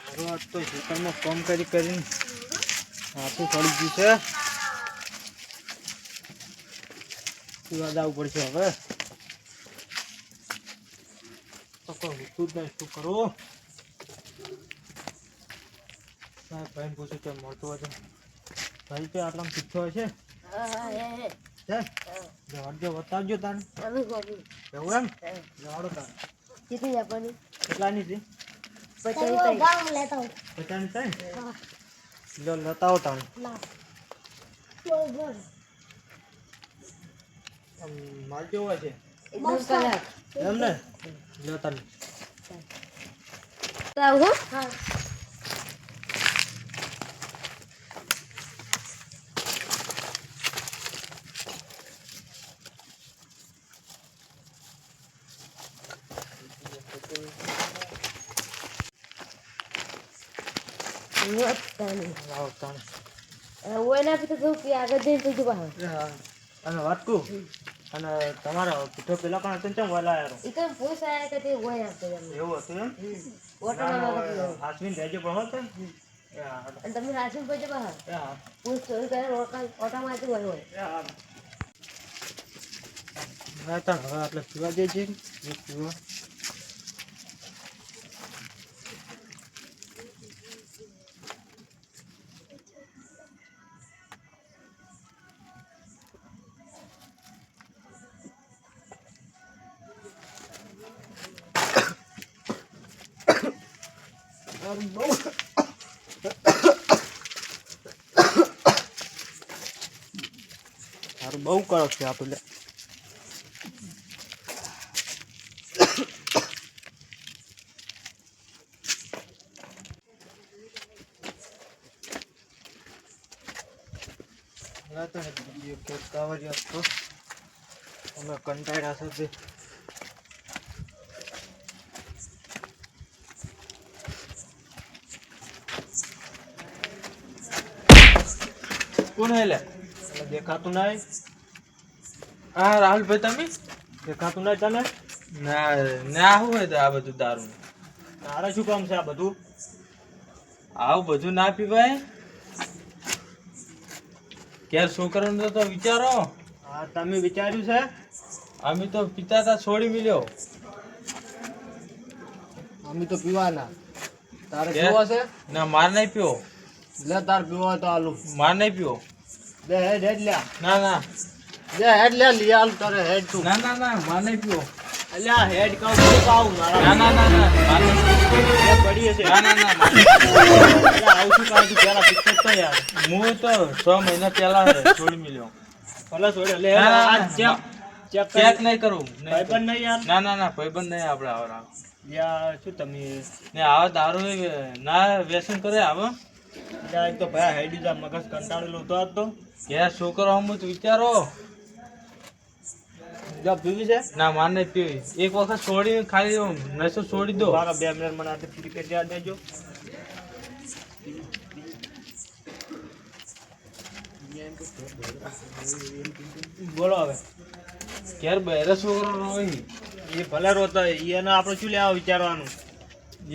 આજ તો ખેતરમાં કામ કરીને હાથું પડી ગયું છે. પીવા જવું પડશે હવે. તો કોઈ હતું જ નહીં, શું કરું? ભાઈ પૂછ્યું કે મળતું હોય તો ભાઈ તો આટલા પીછો હશે. જો બતાવજો તાને. એવું એમ જાડો તાને કેટલાની છે? 50 થાય. લો લતાવો તાને. માલ કેવો હોય છે? એમ ને લો તાને. અને વાત કહું, અને તમારો પીઠો પેલા પણ હતો ને વાલા એવું હતું એમ? હાથવીન રહેજો પણ હોત. તમે રાશન પડે બહાર ચોરી કરે ઓટા માંથી હોય હવે આટલે પીવા દે છે. પીવા સારું બહુ કડક છે આપણે. અમે કંટાળ્યા છે. કોણ હેલે દેખાતું નહીં? હા રાહુલભાઈ તમે દેખાતું નહીં તને? ના ના શું હોય તો આ બધું દારૂ તારે શું કામ છે આ બધું? આવું બધું ના પીવાય. ક્યારે છોકરાને તો વિચારો. હા તમે વિચાર્યું છે? અમે તો પિતા તા છોડી મળ્યો. અમે તો પીવાના. તારે કે? પીવો છે? ના માર નહીં પીવો. લે તાર પીવો હોય તો આલુ. માર નહીં પીવો. બે હેડ લ્યા. ના ના બે હેડ લે લઈ આલ તારે હેડ તું. ના ના ના માર નહીં પીવો. અલ્યા હેડ કહું તો પાઉં મારા. ના ના ના ના માર નહીં પીવો. એ પડી હશે. ના ના ના માર નહીં અલ્યા આવું શું કાઢું પેલા પિક્ચર તો યાર. પીવો. હું તો 6 મહિના પહેલા છોડી મળ્યો. ભલે છોડ્યો લે ના, ના, આ ના. ચેક ચેક ચેક નહીં કરું. ભાઈબંધ નહીં યાર. ના ના ના ભાઈબંધ નહીં આપણે આવરા. યાર શું તમે ને આવા દારૂ ના વ્યસન કરે આવે. યાર એક તો ભાઈ હેડી જા મગજ કંટાળેલો હતો આજ તો. યાર છોકરો હમ તો વિચારો. જા પીવી છે? ના માર નહીં પીવી. એક વખત છોડી ખાલી નશો છોડી દો. મારા 2 મિનિટ મને આતે પૂરી કરી દેજો. બોલો હવે. ઘેર બહેરે છોકરો રોઈ. એ ભલે રોતો એને આપણે શું લેવા વિચારવાનું?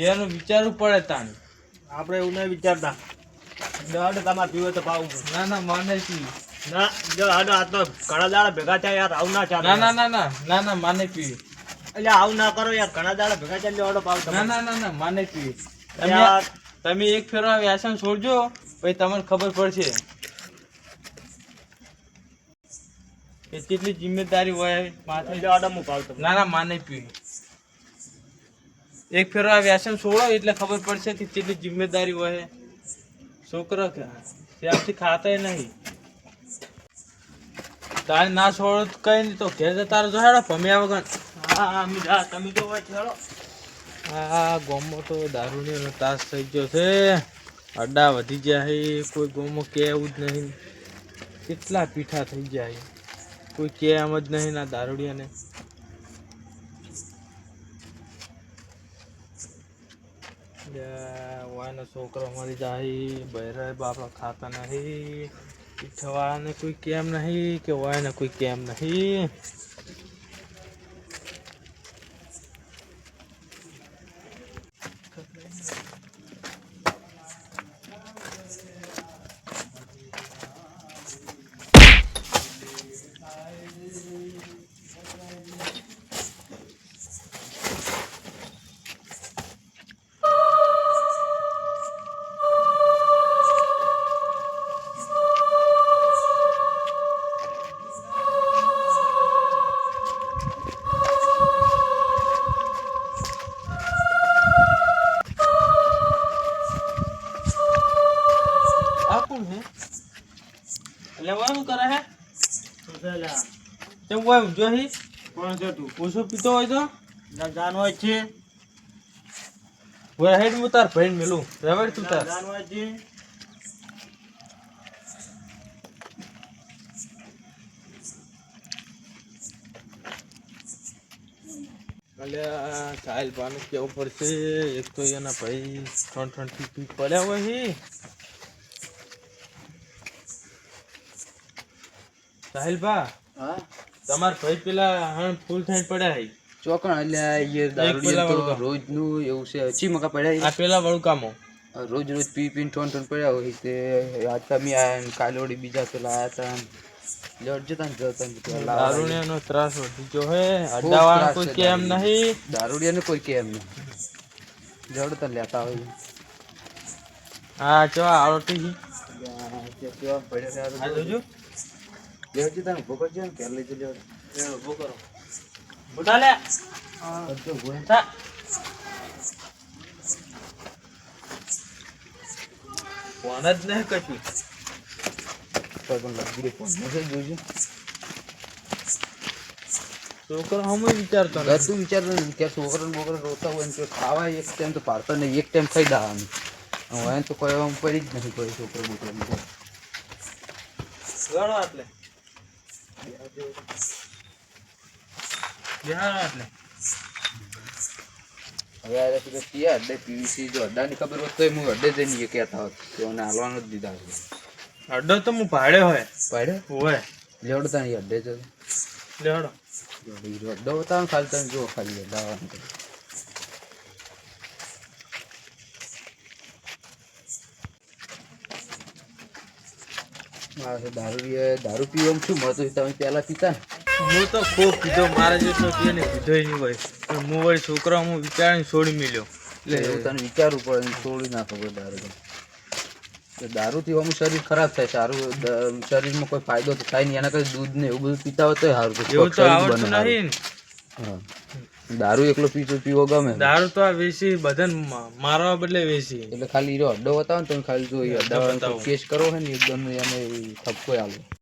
એનું વિચારવું પડે તાને. આપણે એવું નહીં વિચારતા. દોડ તમારે પીવો તો પાવું. ના ના માર નહીં પીવી. ના જો આનો આ તો ઘણા દાડા ભેગા થયા યાર આવું ના ચાલે. ના ના ના ના ના ના માર નહીં પીવી. એટલે આવું ના કરો યાર ઘણા દાડા ભેગા ચાલી ઓડો પાવ ના ના ના ના માર નહીં પીવી. યાર તમે એક ફેરવા વ્યસન છોડજો પછી તમને ખબર પડશે કે કેટલી જિમ્મેદારી હોય માથે. એટલે ઓડો હું પાવ તમને. ના ના માર નહીં પીવી. એક ફેરવા વ્યસન છોડો એટલે ખબર પડશે કે કેટલી જિમ્મેદારી હોય. છોકરો ત્યાંથી ખાતા નહીં. તારે ના છોડો તો કઈ નહીં તો ઘેર જતા રહો હેડો ભમ્યા વગર. હા હા અમે જા તમે તો હોય ચલો. આ ગામમાં તો દારૂનો ત્રાસ થઈ ગયો છે. અડ્ડા વધી ગયા છે. કોઈ ગામમાં કહેવું જ નહીં. કેટલા પીઠા થઈ ગયા છે. કોઈ કે એમ જ નહીં ના દારૂડિયાને. વાયનો છોકરો મરી જાય. બહેરા બાપા ખાતા નહીં. પીઠાવાળાને કોઈ કેમ નહીં કે વાયને કોઈ કેમ નહીં. હોય ઊંઝો હી કોણ છે તું ઓછો પીતો હોય તો ના જાનવા છે હોય હેડ હું તાર ભાઈ મેલું રેવડ તું તાર જાનવા છે અલ્યા સાહેલ પાનું કેવું પડશે એક તો એના ભાઈ ઠણ થી પડ્યા હોય હી સાહેલ બા હા તમાર ભાઈ પેલા હણ ફૂલ થઈને પડ્યા હી ચોકણ અલ્યા એ દારૂડિયા તો રોજનું એવું છે ચી મકા પડ્યા આ પેલા વાળું કામો રોજ રોજ પી પીને ટોન પડ્યા હોય તે આજ તમે આયા ને કાલે વળી બીજા પેલા આયા તા લેટ જતા ને જતા ને દારૂડિયાનો ત્રાસ વધી ગયો હે અડ્ડાવાળા કોઈ કેમ નહીં દારૂડિયાને કોઈ કેમ નહીં જડતા લેતા હોય હા ચવા આરોટી હી કેવા પડ્યા આ જોજો લેટ જતા ને ભોગત છે ને કે લઈ જજો ઉભો કરો ઉઠા લે બધો ભોય થા ફોન જ નહીં કશું પણ લગી રે ફોન મેસેજ જોજો છોકરો હમ વિચારતો ને તું વિચાર કે છોકરાને બોકરા રોતા હોય ને તો ખાવા એક ટાઈમ તો પાડતા નહીં એક ટાઈમ ખાઈ દાવાનું હવે તો કોઈ આમ પડી જ નથી કોઈ છોકરો બોકરા ગણો એટલે બિહાર એટલે હવે આ રીતે કીયા અડ્ડે પીવીસી જો અડ્ડાની ખબર હોત તો હું અડ્ડે જઈને એ કહેતા હોત કે મને હાલવાનો જ દીધા છે અડ્ડો તો હું ભાડે હોય પાડ્યો હોય લેવડતા નહીં અડ્ડે જ લેવડો અડ્ડો બતાવો ખાલી તમે જુઓ ખાલી દાવાનું દારૂ પીવામાં શું મળતું તમે પહેલા પીતા ને હું તો ખૂબ પીધો મારા જેટલો પીએ ને પીધો નહીં હોય પણ હું વળી છોકરા હું વિચારીને છોડી મેલ્યો એટલે એવું તને વિચારવું પડે ને છોડી નાખો પડે દારૂ તો દારૂથી અમુક શરીર ખરાબ થાય સારું શરીરમાં કોઈ ફાયદો તો થાય નહીં એના કરતા દૂધ ને એવું બધું પીતા હોય તો સારું એવું તો આવડતું નહીં ને હા દારૂ એકલો પીવો ગમે દારૂ તો આ વેચી બધાને મારવા બદલે વેચી એટલે ખાલી અડ્ડો બતાવો ને તમે ખાલી જો અડ્ડા કેસ કરો હે ને એકદમ એને ઠપકો આલો